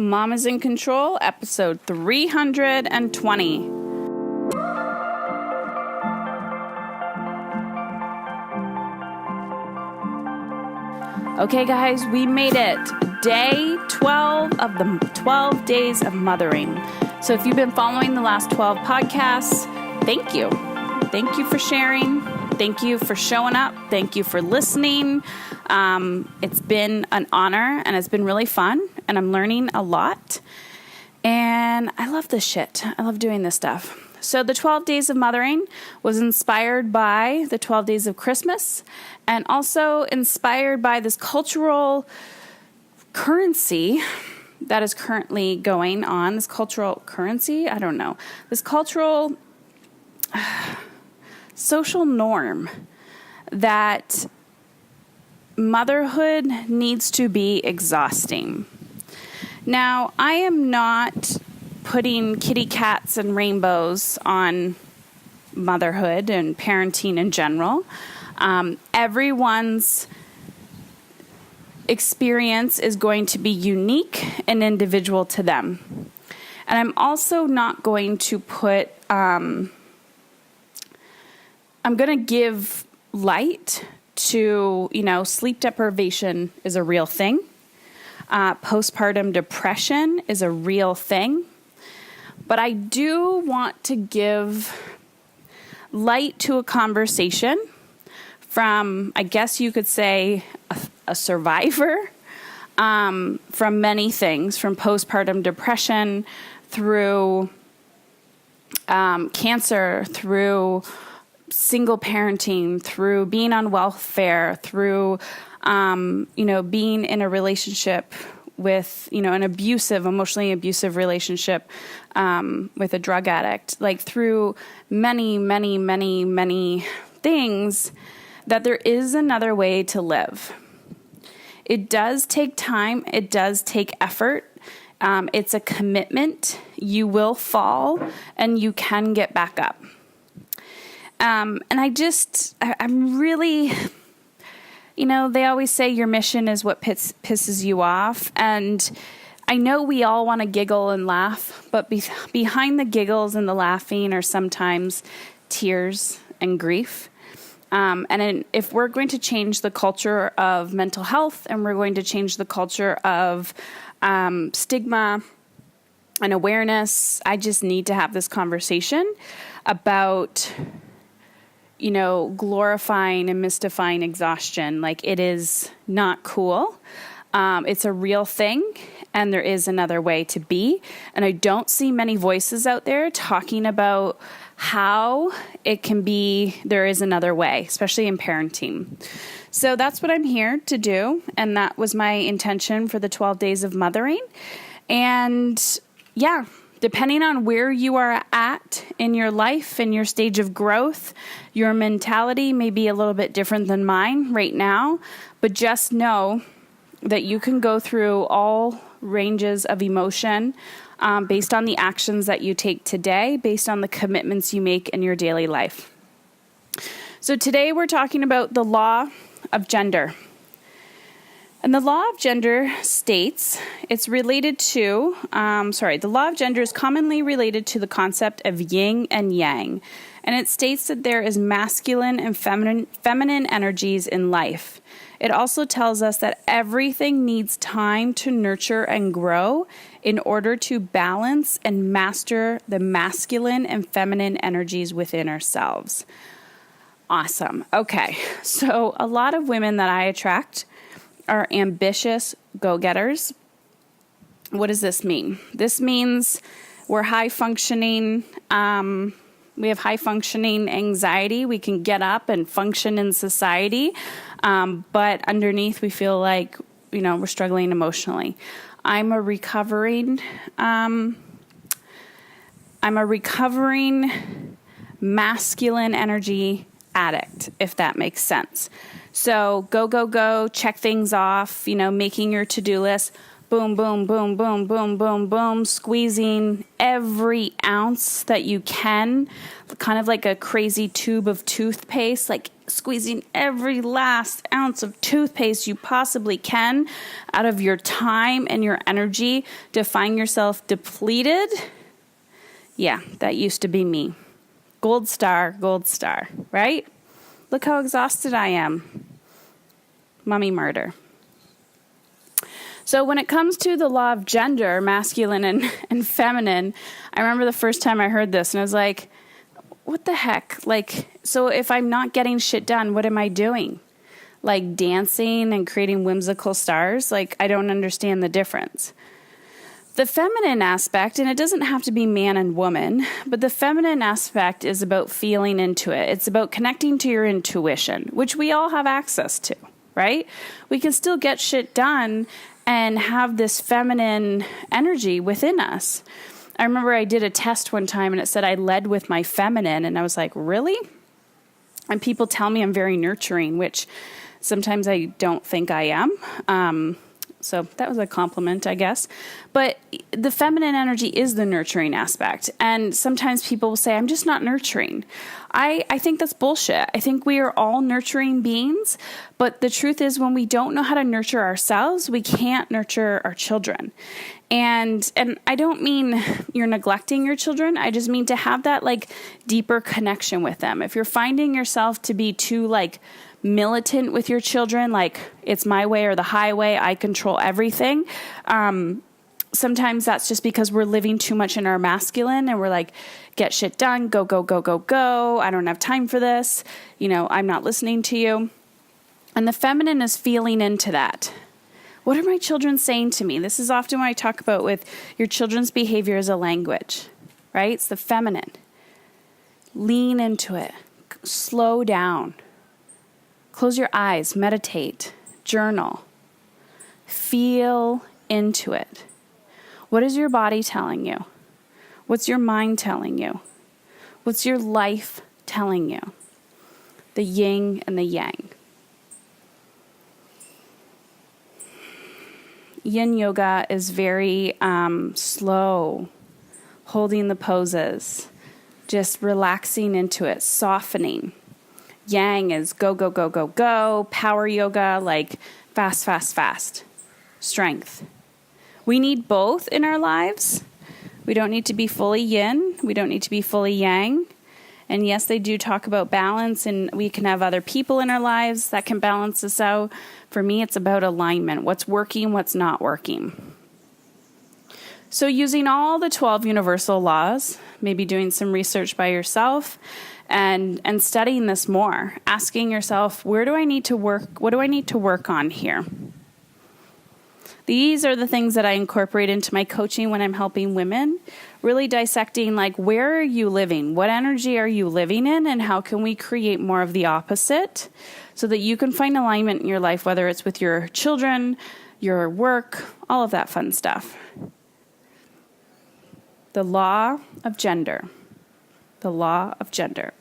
Mama's in Control, episode 320. Okay, guys, we made it. Day 12 of the 12 days of mothering. So if you've been following the last 12 podcasts, thank you. Thank you for sharing. Thank you for showing up. Thank you for listening. It's been an honor and it's been really fun and I'm learning a lot. And I love this shit. I love doing this stuff. So the 12 Days of Mothering was inspired by the 12 Days of Christmas and also inspired by this cultural currency that is currently going on. This cultural currency? I don't know. This cultural social norm that motherhood needs to be exhausting. Now, I am not putting kitty cats and rainbows on motherhood and parenting in general. Everyone's experience is going to be unique and individual to them. And I'm also not going to put, I'm going to give light to, sleep deprivation is a real thing. Postpartum depression is a real thing. But I do want to give light to a conversation from, I guess you could say, a survivor from many things, from postpartum depression through cancer, through single parenting, through being on welfare, through, being in a relationship with, an emotionally abusive relationship with a drug addict, like through many, many, many, many things, that there is another way to live. It does take time. It does take effort. It's a commitment. You will fall and you can get back up. And I'm really... they always say your mission is what pisses you off. And I know we all want to giggle and laugh, but behind the giggles and the laughing are sometimes tears and grief. If we're going to change the culture of mental health and we're going to change the culture of stigma and awareness, I just need to have this conversation about glorifying and mystifying exhaustion. Like, it is not cool. It's a real thing, and there is another way to be. And I don't see many voices out there talking about how it can be, there is another way, especially in parenting. So that's what I'm here to do. And that was my intention for the 12 Days of Mothering. And yeah, depending on where you are at in your life, in your stage of growth, your mentality may be a little bit different than mine right now, but just know that you can go through all ranges of emotion based on the actions that you take today, based on the commitments you make in your daily life. So today we're talking about the law of gender. And the law of gender states it's related to, the law of gender is commonly related to the concept of yin and yang. And it states that there is masculine and feminine energies in life. It also tells us that everything needs time to nurture and grow in order to balance and master the masculine and feminine energies within ourselves. Awesome. Okay. So a lot of women that I attract are ambitious go-getters. What does this mean? This means we're high-functioning. We have high-functioning anxiety. We can get up and function in society, but underneath we feel like, we're struggling emotionally. I'm a recovering masculine energy addict, if that makes sense. So go, check things off, making your to-do list. boom, boom, boom, boom, boom, boom, boom, squeezing every ounce that you can, kind of like a crazy tube of toothpaste, like squeezing every last ounce of toothpaste you possibly can out of your time and your energy to find yourself depleted. Yeah, that used to be me. Gold star, right? Look how exhausted I am. Mummy murder. So when it comes to the law of gender, masculine and feminine, I remember the first time I heard this and I was like, what the heck? Like, so if I'm not getting shit done, what am I doing? Like dancing and creating whimsical stars? Like, I don't understand the difference. The feminine aspect, and it doesn't have to be man and woman, but the feminine aspect is about feeling into it. It's about connecting to your intuition, which we all have access to, right? We can still get shit done and have this feminine energy within us. I remember I did a test one time and it said I led with my feminine, and I was like, really? And people tell me I'm very nurturing, which sometimes I don't think I am. So that was a compliment, I guess. But the feminine energy is the nurturing aspect. And sometimes people will say, I'm just not nurturing. I think that's bullshit. I think we are all nurturing beings. But the truth is, when we don't know how to nurture ourselves, we can't nurture our children. And I don't mean you're neglecting your children. I just mean to have that like deeper connection with them. If you're finding yourself to be too like militant with your children, like it's my way or the highway, I control everything. Sometimes that's just because we're living too much in our masculine and we're like, get shit done, go, go, go, go, go. I don't have time for this. I'm not listening to you. And the feminine is feeling into that. What are my children saying to me? This is often what I talk about with your children's behavior as a language, right? It's the feminine. Lean into it. Slow down. Close your eyes, meditate, journal, feel into it. What is your body telling you? What's your mind telling you? What's your life telling you? The yin and the yang. Yin yoga is very slow, holding the poses, just relaxing into it, softening. Yang is go, go, go, go, go. Power yoga, like fast, fast, fast. Strength. We need both in our lives. We don't need to be fully yin. We don't need to be fully yang. And yes, they do talk about balance, and we can have other people in our lives that can balance us out. For me, it's about alignment. What's working, what's not working. So using all the 12 universal laws, maybe doing some research by yourself, and studying this more, asking yourself, where do I need to work? What do I need to work on here? These are the things that I incorporate into my coaching when I'm helping women, really dissecting like, where are you living? What energy are you living in? And how can we create more of the opposite so that you can find alignment in your life, whether it's with your children, your work, all of that fun stuff. The law of gender. The law of gender.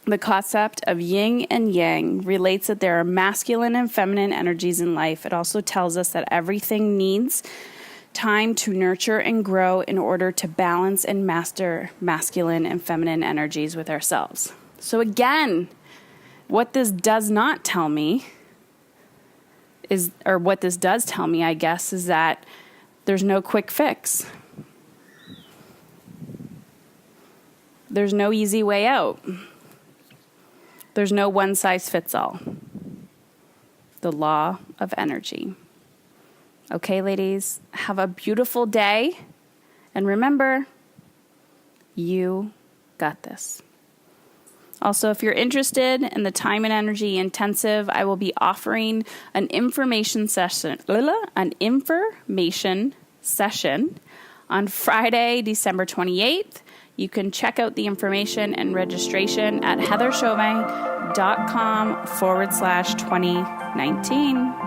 The concept of yin and yang relates that there are masculine and feminine energies in life. It also tells us that everything needs time to nurture and grow in order to balance and master masculine and feminine energies with ourselves. So again, what this does not tell me is, or what this does tell me, I guess, is that there's no quick fix. There's no easy way out. There's no one size fits all. The law of energy. Okay, ladies, have a beautiful day. And remember, you got this. Also, if you're interested in the time and energy intensive, I will be offering an information session on Friday, December 28th. You can check out the information and registration at heatherchauvin.com/2019.